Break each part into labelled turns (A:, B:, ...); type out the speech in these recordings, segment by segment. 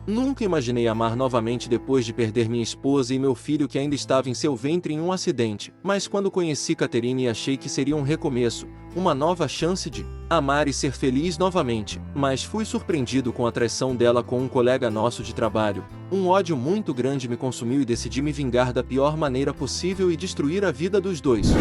A: Nunca imaginei amar novamente depois de perder minha esposa e meu filho que ainda estava em seu ventre em um acidente. Mas quando conheci Catherine achei que seria um recomeço, uma nova chance de amar e ser feliz novamente. Mas fui surpreendido com a traição dela com um colega nosso de trabalho. Um ódio muito grande me consumiu e decidi me vingar da pior maneira possível e destruir a vida dos dois.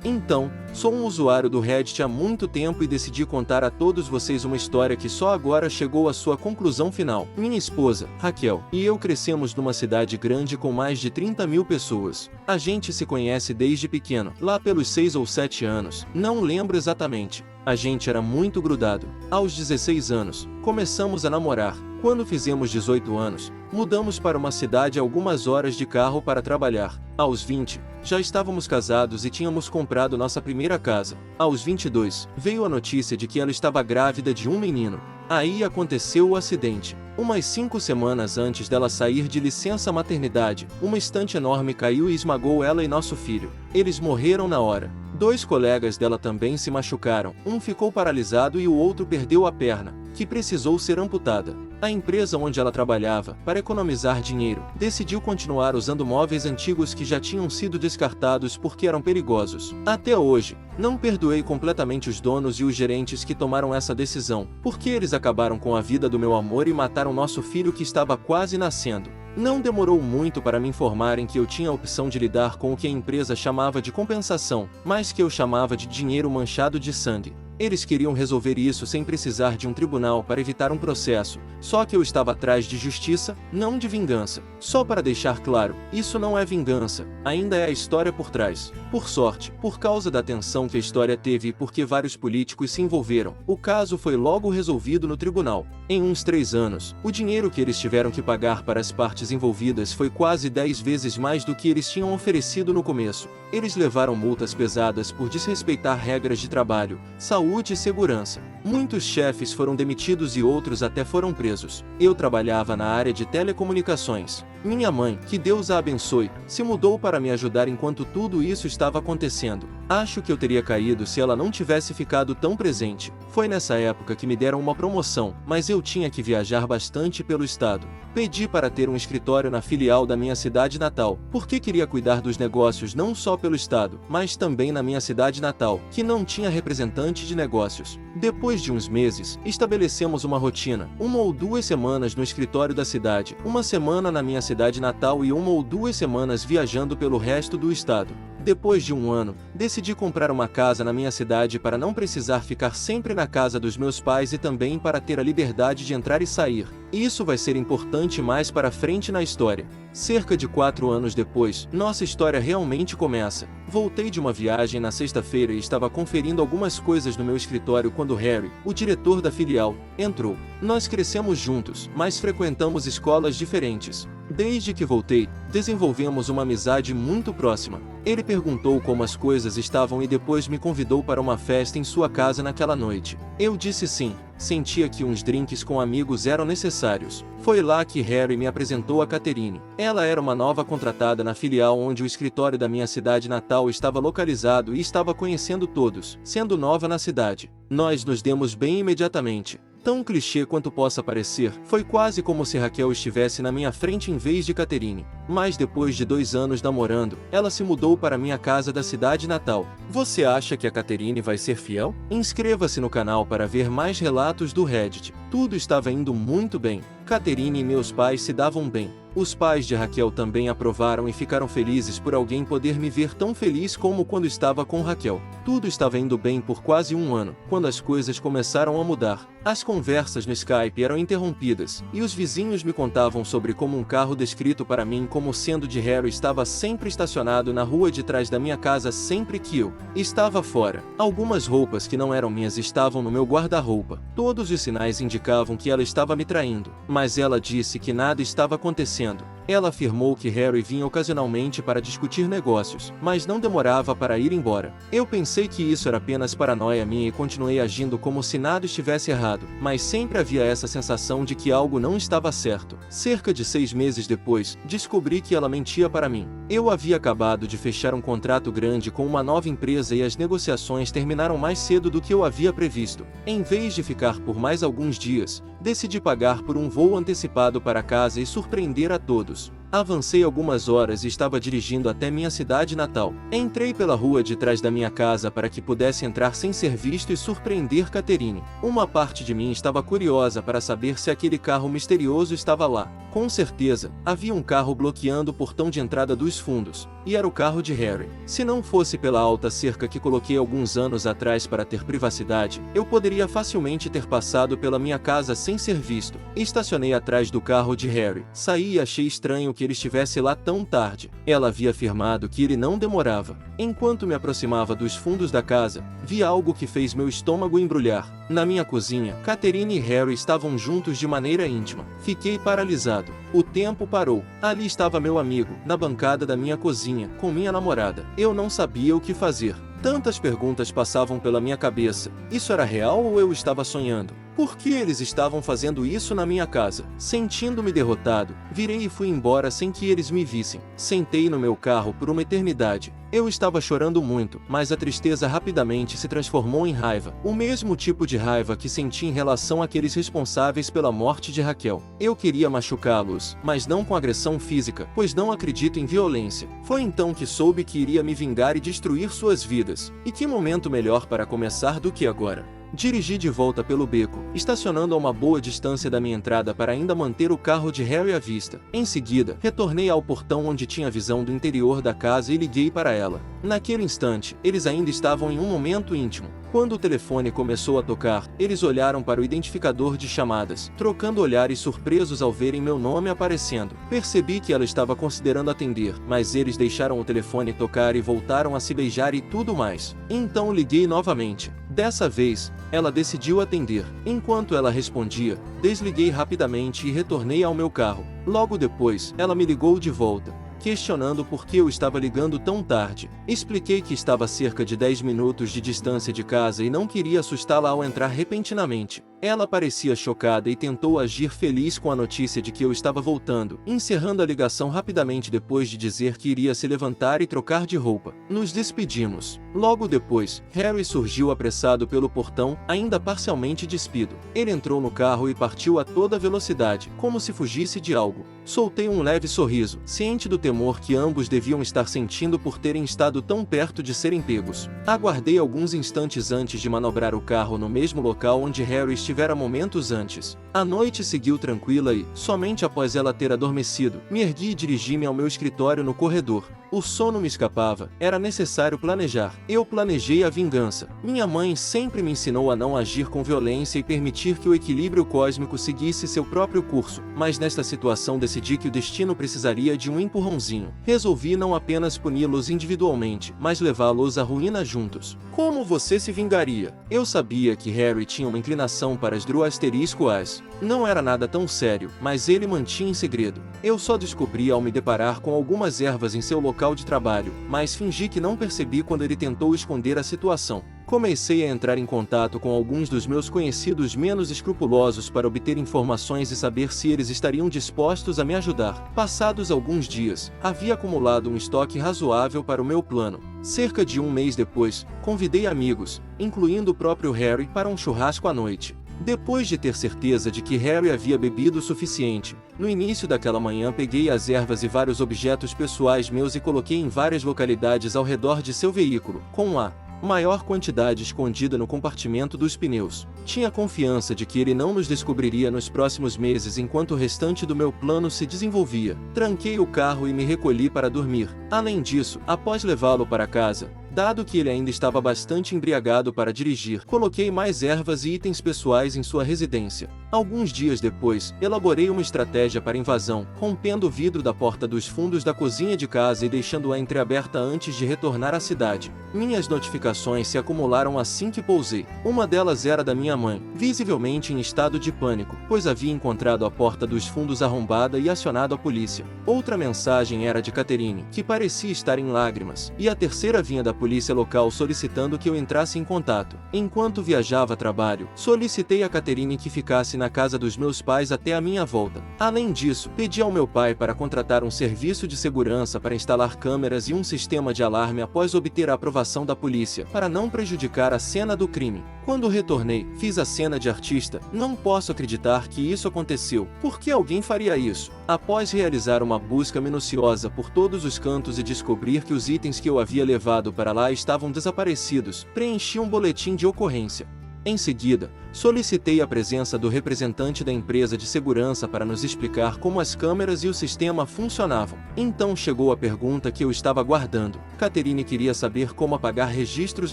A: Então, sou um usuário do Reddit há muito tempo e decidi contar a todos vocês uma história que só agora chegou à sua conclusão final. Minha esposa, Raquel, e eu crescemos numa cidade grande com mais de 30 mil pessoas. A gente se conhece desde pequeno, lá pelos 6 ou 7 anos, não lembro exatamente. A gente era muito grudado. Aos 16 anos, começamos a namorar. Quando fizemos 18 anos, mudamos para uma cidade a algumas horas de carro para trabalhar. Aos 20, já estávamos casados e tínhamos comprado nossa primeira casa. Aos 22, veio a notícia de que ela estava grávida de um menino. Aí aconteceu o acidente. Umas 5 semanas antes dela sair de licença maternidade, uma estante enorme caiu e esmagou ela e nosso filho. Eles morreram na hora. 2 colegas dela também se machucaram. Um ficou paralisado e o outro perdeu a perna, que precisou ser amputada. A empresa onde ela trabalhava, para economizar dinheiro, decidiu continuar usando móveis antigos que já tinham sido descartados porque eram perigosos. Até hoje, não perdoei completamente os donos e os gerentes que tomaram essa decisão, porque eles acabaram com a vida do meu amor e mataram nosso filho que estava quase nascendo. Não demorou muito para me informarem que eu tinha a opção de lidar com o que a empresa chamava de compensação, mas que eu chamava de dinheiro manchado de sangue. Eles queriam resolver isso sem precisar de um tribunal para evitar um processo, só que eu estava atrás de justiça, não de vingança. Só para deixar claro, isso não é vingança, ainda é a história por trás. Por sorte, por causa da atenção que a história teve e porque vários políticos se envolveram, o caso foi logo resolvido no tribunal. Em uns 3 anos, o dinheiro que eles tiveram que pagar para as partes envolvidas foi quase 10 vezes mais do que eles tinham oferecido no começo. Eles levaram multas pesadas por desrespeitar regras de trabalho, saúde e segurança. Muitos chefes foram demitidos e outros até foram presos. Eu trabalhava na área de telecomunicações. Minha mãe, que Deus a abençoe, se mudou para me ajudar enquanto tudo isso estava acontecendo. Acho que eu teria caído se ela não tivesse ficado tão presente. Foi nessa época que me deram uma promoção, mas eu tinha que viajar bastante pelo estado. Pedi para ter um escritório na filial da minha cidade natal, porque queria cuidar dos negócios não só pelo estado, mas também na minha cidade natal, que não tinha representante de negócios. Depois de uns meses, estabelecemos uma rotina, 1 ou 2 semanas no escritório da cidade, uma semana na minha cidade natal e 1 ou 2 semanas viajando pelo resto do estado. Depois de 1 ano, decidi comprar uma casa na minha cidade para não precisar ficar sempre na casa dos meus pais e também para ter a liberdade de entrar e sair. Isso vai ser importante mais para frente na história. Cerca de 4 anos depois, nossa história realmente começa. Voltei de uma viagem na sexta-feira e estava conferindo algumas coisas no meu escritório quando Harry, o diretor da filial, entrou. Nós crescemos juntos, mas frequentamos escolas diferentes. Desde que voltei, desenvolvemos uma amizade muito próxima. Ele perguntou como as coisas estavam e depois me convidou para uma festa em sua casa naquela noite. Eu disse sim, sentia que uns drinks com amigos eram necessários. Foi lá que Harry me apresentou a Catherine. Ela era uma nova contratada na filial onde o escritório da minha cidade natal estava localizado e estava conhecendo todos, sendo nova na cidade. Nós nos demos bem imediatamente. Tão clichê quanto possa parecer, foi quase como se Raquel estivesse na minha frente em vez de Catherine. Mas depois de 2 anos namorando, ela se mudou para minha casa da cidade natal. Você acha que a Catherine vai ser fiel? Inscreva-se no canal para ver mais relatos do Reddit. Tudo estava indo muito bem. Catherine e meus pais se davam bem. Os pais de Raquel também aprovaram e ficaram felizes por alguém poder me ver tão feliz como quando estava com Raquel. Tudo estava indo bem por quase 1 ano, quando as coisas começaram a mudar. As conversas no Skype eram interrompidas, e os vizinhos me contavam sobre como um carro descrito para mim como sendo de Harry estava sempre estacionado na rua de trás da minha casa sempre que eu estava fora. Algumas roupas que não eram minhas estavam no meu guarda-roupa. Todos os sinais indicavam que ela estava me traindo, mas ela disse que nada estava acontecendo. Ela afirmou que Harry vinha ocasionalmente para discutir negócios, mas não demorava para ir embora. Eu pensei que isso era apenas paranoia minha e continuei agindo como se nada estivesse errado, mas sempre havia essa sensação de que algo não estava certo. Cerca de 6 meses depois, descobri que ela mentia para mim. Eu havia acabado de fechar um contrato grande com uma nova empresa e as negociações terminaram mais cedo do que eu havia previsto. Em vez de ficar por mais alguns dias, decidi pagar por um voo antecipado para casa e surpreender a todos. Avancei algumas horas e estava dirigindo até minha cidade natal. Entrei pela rua de trás da minha casa para que pudesse entrar sem ser visto e surpreender Catherine. Uma parte de mim estava curiosa para saber se aquele carro misterioso estava lá. Com certeza, havia um carro bloqueando o portão de entrada dos fundos, e era o carro de Harry. Se não fosse pela alta cerca que coloquei alguns anos atrás para ter privacidade, eu poderia facilmente ter passado pela minha casa sem ser visto. Estacionei atrás do carro de Harry. Saí e achei estranho que ele estivesse lá tão tarde. Ela havia afirmado que ele não demorava. Enquanto me aproximava dos fundos da casa, vi algo que fez meu estômago embrulhar. Na minha cozinha, Catherine e Harry estavam juntos de maneira íntima. Fiquei paralisado. O tempo parou. Ali estava meu amigo, na bancada da minha cozinha, com minha namorada. Eu não sabia o que fazer. Tantas perguntas passavam pela minha cabeça. Isso era real ou eu estava sonhando? Por que eles estavam fazendo isso na minha casa? Sentindo-me derrotado, virei e fui embora sem que eles me vissem. Sentei no meu carro por uma eternidade. Eu estava chorando muito, mas a tristeza rapidamente se transformou em raiva. O mesmo tipo de raiva que senti em relação àqueles responsáveis pela morte de Raquel. Eu queria machucá-los, mas não com agressão física, pois não acredito em violência. Foi então que soube que iria me vingar e destruir suas vidas. E que momento melhor para começar do que agora? Dirigi de volta pelo beco, estacionando a uma boa distância da minha entrada para ainda manter o carro de Harry à vista. Em seguida, retornei ao portão onde tinha visão do interior da casa e liguei para ela. Naquele instante, eles ainda estavam em um momento íntimo. Quando o telefone começou a tocar, eles olharam para o identificador de chamadas, trocando olhares surpresos ao verem meu nome aparecendo. Percebi que ela estava considerando atender, mas eles deixaram o telefone tocar e voltaram a se beijar e tudo mais. Então liguei novamente. Dessa vez, ela decidiu atender. Enquanto ela respondia, desliguei rapidamente e retornei ao meu carro. Logo depois, ela me ligou de volta, questionando por que eu estava ligando tão tarde. Expliquei que estava a cerca de 10 minutos de distância de casa e não queria assustá-la ao entrar repentinamente. Ela parecia chocada e tentou agir feliz com a notícia de que eu estava voltando, encerrando a ligação rapidamente depois de dizer que iria se levantar e trocar de roupa. Nos despedimos. Logo depois, Harry surgiu apressado pelo portão, ainda parcialmente despido. Ele entrou no carro e partiu a toda velocidade, como se fugisse de algo. Soltei um leve sorriso, ciente do temor que ambos deviam estar sentindo por terem estado tão perto de serem pegos. Aguardei alguns instantes antes de manobrar o carro no mesmo local onde Harry estivera momentos antes. A noite seguiu tranquila e, somente após ela ter adormecido, me ergui e dirigi-me ao meu escritório no corredor. O sono me escapava, era necessário planejar. Eu planejei a vingança. Minha mãe sempre me ensinou a não agir com violência e permitir que o equilíbrio cósmico seguisse seu próprio curso, mas nesta situação decidi que o destino precisaria de um empurrãozinho. Resolvi não apenas puni-los individualmente, mas levá-los à ruína juntos. Como você se vingaria? Eu sabia que Harry tinha uma inclinação para as Dru***as. Não era nada tão sério, mas ele mantinha em segredo. Eu só descobri ao me deparar com algumas ervas em seu local de trabalho, mas fingi que não percebi quando ele tentou esconder a situação. Comecei a entrar em contato com alguns dos meus conhecidos menos escrupulosos para obter informações e saber se eles estariam dispostos a me ajudar. Passados alguns dias, havia acumulado um estoque razoável para o meu plano. Cerca de um mês depois, convidei amigos, incluindo o próprio Harry, para um churrasco à noite. Depois de ter certeza de que Harry havia bebido o suficiente, no início daquela manhã peguei as ervas e vários objetos pessoais meus e coloquei em várias localidades ao redor de seu veículo, com a maior quantidade escondida no compartimento dos pneus. Tinha confiança de que ele não nos descobriria nos próximos meses enquanto o restante do meu plano se desenvolvia. Tranquei o carro e me recolhi para dormir. Além disso, após levá-lo para casa, dado que ele ainda estava bastante embriagado para dirigir, coloquei mais ervas e itens pessoais em sua residência. Alguns dias depois, elaborei uma estratégia para invasão, rompendo o vidro da porta dos fundos da cozinha de casa e deixando-a entreaberta antes de retornar à cidade. Minhas notificações se acumularam assim que pousei. Uma delas era da minha mãe, visivelmente em estado de pânico, pois havia encontrado a porta dos fundos arrombada e acionado a polícia. Outra mensagem era de Catherine, que parecia estar em lágrimas, e a terceira vinha da polícia local solicitando que eu entrasse em contato. Enquanto viajava a trabalho, solicitei a Catherine que ficasse na casa dos meus pais até a minha volta. Além disso, pedi ao meu pai para contratar um serviço de segurança para instalar câmeras e um sistema de alarme após obter a aprovação da polícia, para não prejudicar a cena do crime. Quando retornei, fiz a cena de artista. Não posso acreditar que isso aconteceu. Por que alguém faria isso? Após realizar uma busca minuciosa por todos os cantos e descobrir que os itens que eu havia levado para lá estavam desaparecidos, preenchi um boletim de ocorrência. Em seguida, solicitei a presença do representante da empresa de segurança para nos explicar como as câmeras e o sistema funcionavam. Então chegou a pergunta que eu estava aguardando. Catherine queria saber como apagar registros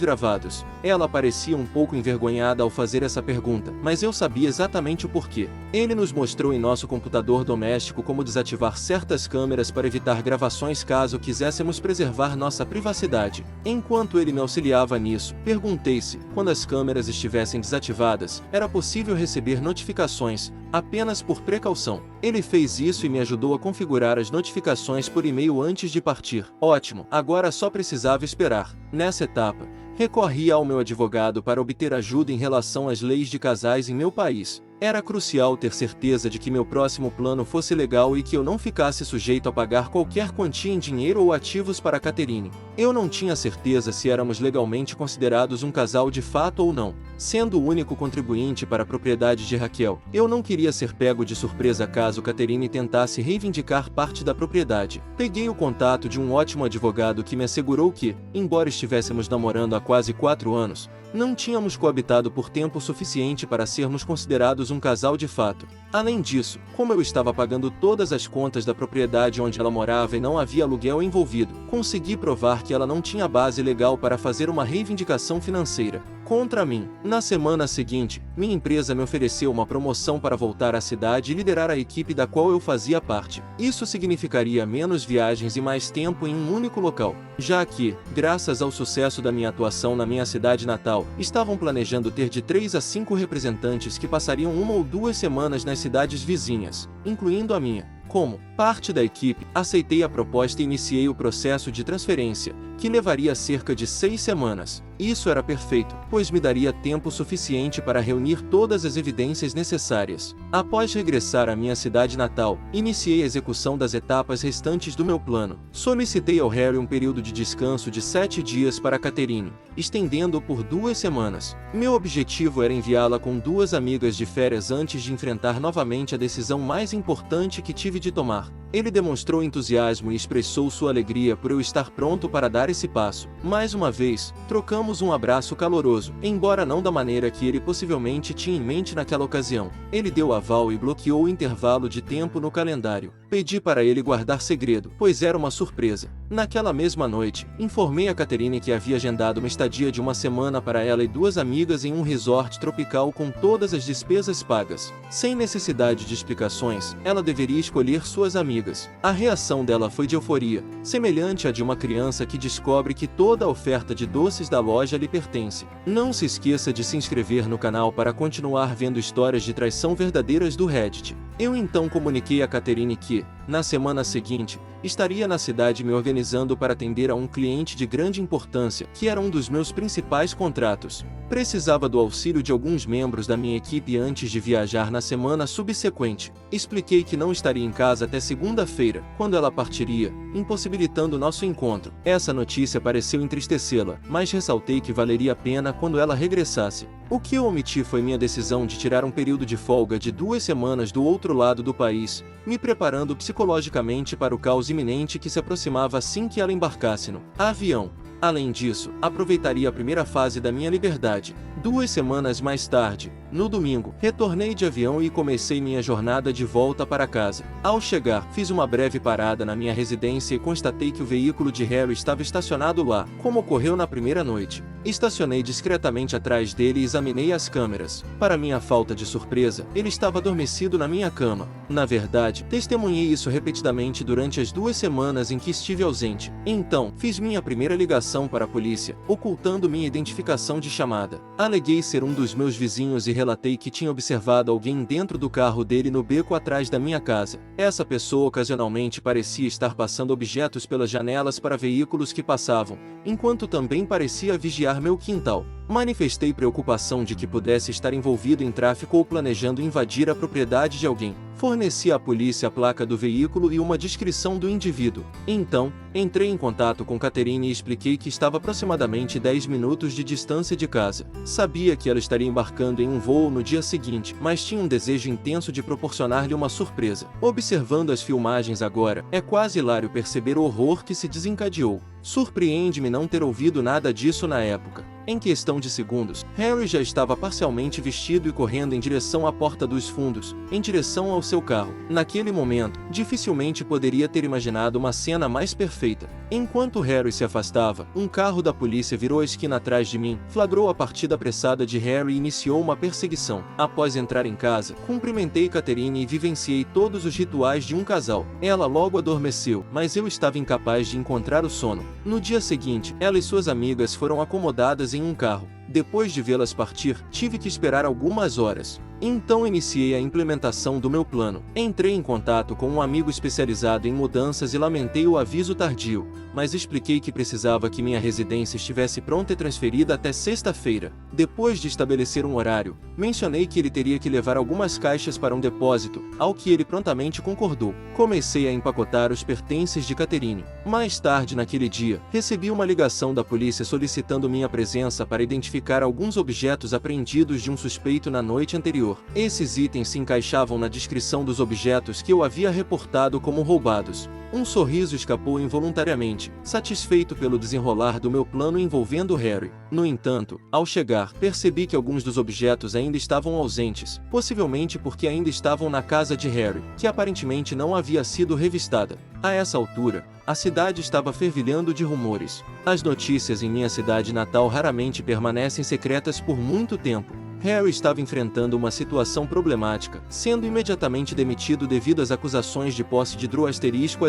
A: gravados. Ela parecia um pouco envergonhada ao fazer essa pergunta, mas eu sabia exatamente o porquê. Ele nos mostrou em nosso computador doméstico como desativar certas câmeras para evitar gravações caso quiséssemos preservar nossa privacidade. Enquanto ele me auxiliava nisso, perguntei se, quando as câmeras estivessem desativadas, era possível receber notificações, apenas por precaução. Ele fez isso e me ajudou a configurar as notificações por e-mail antes de partir. Ótimo, agora só precisava esperar. Nessa etapa, recorri ao meu advogado para obter ajuda em relação às leis de casais em meu país. Era crucial ter certeza de que meu próximo plano fosse legal e que eu não ficasse sujeito a pagar qualquer quantia em dinheiro ou ativos para Catherine. Eu não tinha certeza se éramos legalmente considerados um casal de fato ou não. Sendo o único contribuinte para a propriedade de Raquel, eu não queria ser pego de surpresa caso Catherine tentasse reivindicar parte da propriedade. Peguei o contato de um ótimo advogado que me assegurou que, embora estivéssemos namorando há quase 4 anos, não tínhamos coabitado por tempo suficiente para sermos considerados um casal de fato. Além disso, como eu estava pagando todas as contas da propriedade onde ela morava e não havia aluguel envolvido, consegui provar que ela não tinha base legal para fazer uma reivindicação financeira contra mim. Na semana seguinte, minha empresa me ofereceu uma promoção para voltar à cidade e liderar a equipe da qual eu fazia parte. Isso significaria menos viagens e mais tempo em um único local, já que, graças ao sucesso da minha atuação na minha cidade natal, estavam planejando ter de 3 a 5 representantes que passariam 1 ou 2 semanas nas cidades vizinhas, incluindo a minha. Como parte da equipe, aceitei a proposta e iniciei o processo de transferência, que levaria cerca de 6 semanas. Isso era perfeito, pois me daria tempo suficiente para reunir todas as evidências necessárias. Após regressar à minha cidade natal, iniciei a execução das etapas restantes do meu plano. Solicitei ao Harry um período de descanso de 7 dias para Catherine, estendendo-o por 2 semanas. Meu objetivo era enviá-la com 2 amigas de férias antes de enfrentar novamente a decisão mais importante que tive de tomar. Ele demonstrou entusiasmo e expressou sua alegria por eu estar pronto para dar esse passo. Mais uma vez, trocamos um abraço caloroso, embora não da maneira que ele possivelmente tinha em mente naquela ocasião. Ele deu aval e bloqueou o intervalo de tempo no calendário. Pedi para ele guardar segredo, pois era uma surpresa. Naquela mesma noite, informei a Catherine que havia agendado uma estadia de 1 semana para ela e 2 amigas em um resort tropical com todas as despesas pagas. Sem necessidade de explicações, ela deveria escolher suas amigas. A reação dela foi de euforia, semelhante à de uma criança que descobre que toda a oferta de doces da loja lhe pertence. Não se esqueça de se inscrever no canal para continuar vendo histórias de traição verdadeiras do Reddit. Eu então comuniquei a Catherine que, na semana seguinte, estaria na cidade me organizando para atender a um cliente de grande importância, que era um dos meus principais contratos. Precisava do auxílio de alguns membros da minha equipe antes de viajar na semana subsequente. Expliquei que não estaria em casa até segunda-feira, quando ela partiria, impossibilitando nosso encontro. Essa notícia pareceu entristecê-la, mas ressaltei que valeria a pena quando ela regressasse. O que eu omiti foi minha decisão de tirar um período de folga de 2 semanas do outro lado do país, me preparando psicologicamente para o caos iminente que se aproximava assim que ela embarcasse no avião. Além disso, aproveitaria a primeira fase da minha liberdade, 2 semanas mais tarde, no domingo, retornei de avião e comecei minha jornada de volta para casa. Ao chegar, fiz uma breve parada na minha residência e constatei que o veículo de Harry estava estacionado lá, como ocorreu na primeira noite. Estacionei discretamente atrás dele e examinei as câmeras. Para minha falta de surpresa, ele estava adormecido na minha cama. Na verdade, testemunhei isso repetidamente durante as 2 semanas em que estive ausente. Então, fiz minha primeira ligação para a polícia, ocultando minha identificação de chamada. Aleguei ser um dos meus vizinhos e relatei que tinha observado alguém dentro do carro dele no beco atrás da minha casa. Essa pessoa ocasionalmente parecia estar passando objetos pelas janelas para veículos que passavam, enquanto também parecia vigiar meu quintal. Manifestei preocupação de que pudesse estar envolvido em tráfico ou planejando invadir a propriedade de alguém. Forneci à polícia a placa do veículo e uma descrição do indivíduo. Então, entrei em contato com Catherine e expliquei que estava aproximadamente 10 minutos de distância de casa. Sabia que ela estaria embarcando em um voo no dia seguinte, mas tinha um desejo intenso de proporcionar-lhe uma surpresa. Observando as filmagens agora, é quase hilário perceber o horror que se desencadeou. Surpreende-me não ter ouvido nada disso na época. Em questão de segundos, Harry já estava parcialmente vestido e correndo em direção à porta dos fundos, em direção ao seu carro. Naquele momento, dificilmente poderia ter imaginado uma cena mais perfeita. Enquanto Harry se afastava, um carro da polícia virou a esquina atrás de mim, flagrou a partida apressada de Harry e iniciou uma perseguição. Após entrar em casa, cumprimentei Catherine e vivenciei todos os rituais de um casal. Ela logo adormeceu, mas eu estava incapaz de encontrar o sono. No dia seguinte, ela e suas amigas foram acomodadas em um carro. Depois de vê-las partir, tive que esperar algumas horas. Então iniciei a implementação do meu plano. Entrei em contato com um amigo especializado em mudanças e lamentei o aviso tardio, mas expliquei que precisava que minha residência estivesse pronta e transferida até sexta-feira. Depois de estabelecer um horário, mencionei que ele teria que levar algumas caixas para um depósito, ao que ele prontamente concordou. Comecei a empacotar os pertences de Catherine. Mais tarde naquele dia, recebi uma ligação da polícia solicitando minha presença para identificar alguns objetos apreendidos de um suspeito na noite anterior. Esses itens se encaixavam na descrição dos objetos que eu havia reportado como roubados. Um sorriso escapou involuntariamente, satisfeito pelo desenrolar do meu plano envolvendo Harry. No entanto, ao chegar, percebi que alguns dos objetos ainda estavam ausentes, possivelmente porque ainda estavam na casa de Harry, que aparentemente não havia sido revistada. A essa altura, a cidade estava fervilhando de rumores. As notícias em minha cidade natal raramente permanecem secretas por muito tempo. Harry estava enfrentando uma situação problemática, sendo imediatamente demitido devido às acusações de posse de drogas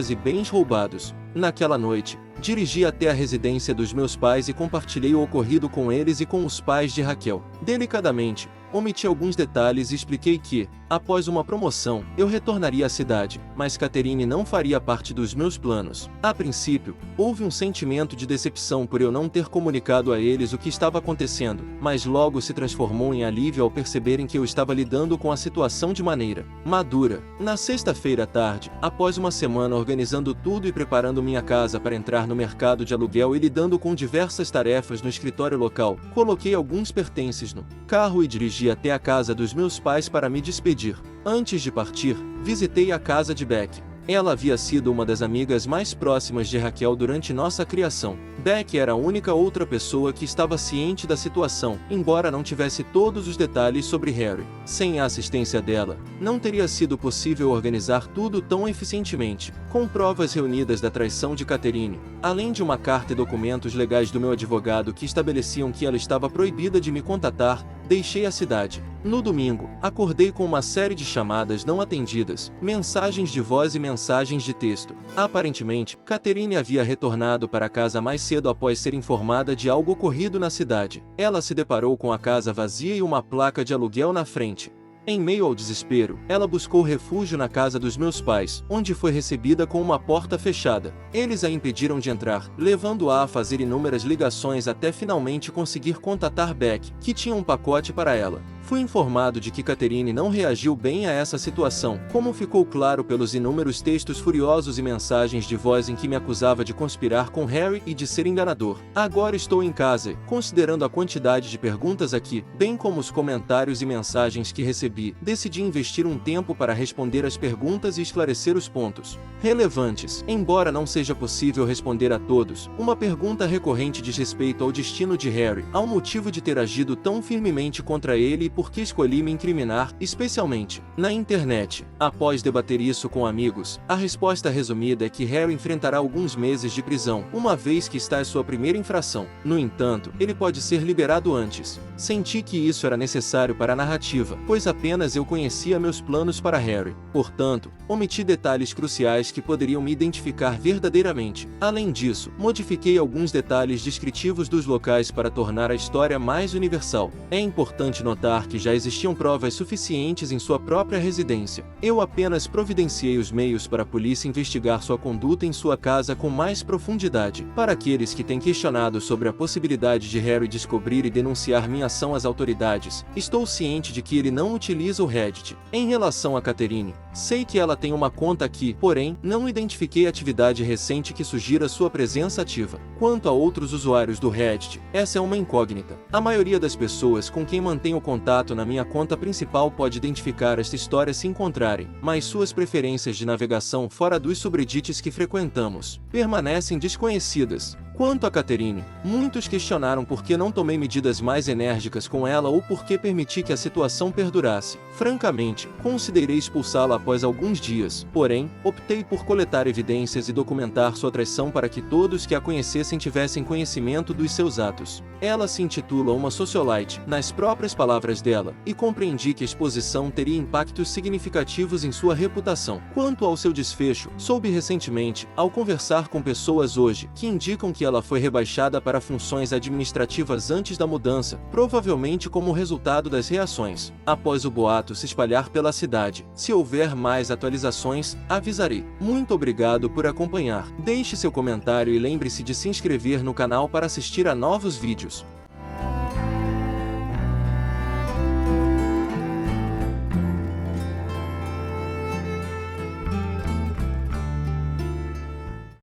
A: e bens roubados. Naquela noite, dirigi até a residência dos meus pais e compartilhei o ocorrido com eles e com os pais de Raquel. Delicadamente, omiti alguns detalhes e expliquei que, após uma promoção, eu retornaria à cidade, mas Catherine não faria parte dos meus planos. A princípio, houve um sentimento de decepção por eu não ter comunicado a eles o que estava acontecendo, mas logo se transformou em alívio ao perceberem que eu estava lidando com a situação de maneira madura. Na sexta-feira à tarde, após uma semana organizando tudo e preparando minha casa para entrar no mercado de aluguel e lidando com diversas tarefas no escritório local, coloquei alguns pertences no carro e dirigi até a casa dos meus pais para me despedir. Antes de partir, visitei a casa de Beck. Ela havia sido uma das amigas mais próximas de Raquel durante nossa criação. Beck era a única outra pessoa que estava ciente da situação, embora não tivesse todos os detalhes sobre Harry. Sem a assistência dela, não teria sido possível organizar tudo tão eficientemente. Com provas reunidas da traição de Catherine, além de uma carta e documentos legais do meu advogado que estabeleciam que ela estava proibida de me contatar, deixei a cidade. No domingo, acordei com uma série de chamadas não atendidas, mensagens de voz e mensagens de texto. Aparentemente, Catherine havia retornado para casa mais cedo após ser informada de algo ocorrido na cidade. Ela se deparou com a casa vazia e uma placa de aluguel na frente. Em meio ao desespero, ela buscou refúgio na casa dos meus pais, onde foi recebida com uma porta fechada. Eles a impediram de entrar, levando-a a fazer inúmeras ligações até finalmente conseguir contatar Beck, que tinha um pacote para ela. Fui informado de que Catherine não reagiu bem a essa situação, como ficou claro pelos inúmeros textos furiosos e mensagens de voz em que me acusava de conspirar com Harry e de ser enganador. Agora estou em casa, considerando a quantidade de perguntas aqui, bem como os comentários e mensagens que recebi, decidi investir um tempo para responder as perguntas e esclarecer os pontos relevantes. Embora não seja possível responder a todos, uma pergunta recorrente diz respeito ao destino de Harry, ao motivo de ter agido tão firmemente contra ele e por que escolhi me incriminar, especialmente na internet. Após debater isso com amigos, a resposta resumida é que Harry enfrentará alguns meses de prisão, uma vez que está em sua primeira infração. No entanto, ele pode ser liberado antes. Senti que isso era necessário para a narrativa, pois apenas eu conhecia meus planos para Harry. Portanto, omiti detalhes cruciais que poderiam me identificar verdadeiramente. Além disso, modifiquei alguns detalhes descritivos dos locais para tornar a história mais universal. É importante notar que já existiam provas suficientes em sua própria residência. Eu apenas providenciei os meios para a polícia investigar sua conduta em sua casa com mais profundidade. Para aqueles que têm questionado sobre a possibilidade de Harry descobrir e denunciar minha ação às autoridades, estou ciente de que ele não utiliza o Reddit. Em relação a Catherine, sei que ela tem uma conta aqui, porém, não identifiquei atividade recente que sugira sua presença ativa. Quanto a outros usuários do Reddit, essa é uma incógnita. A maioria das pessoas com quem mantenho contato na minha conta principal pode identificar esta história se encontrarem, mas suas preferências de navegação fora dos subreddits que frequentamos permanecem desconhecidas. Quanto a Catherine, muitos questionaram por que não tomei medidas mais enérgicas com ela ou por que permiti que a situação perdurasse. Francamente, considerei expulsá-la após alguns dias, porém, optei por coletar evidências e documentar sua traição para que todos que a conhecessem tivessem conhecimento dos seus atos. Ela se intitula uma socialite, nas próprias palavras dela, e compreendi que a exposição teria impactos significativos em sua reputação. Quanto ao seu desfecho, soube recentemente, ao conversar com pessoas hoje, que indicam que ela foi rebaixada para funções administrativas antes da mudança, provavelmente como resultado das reações. Após o boato se espalhar pela cidade, se houver mais atualizações, avisarei. Muito obrigado por acompanhar. Deixe seu comentário e lembre-se de se inscrever no canal para assistir a novos vídeos.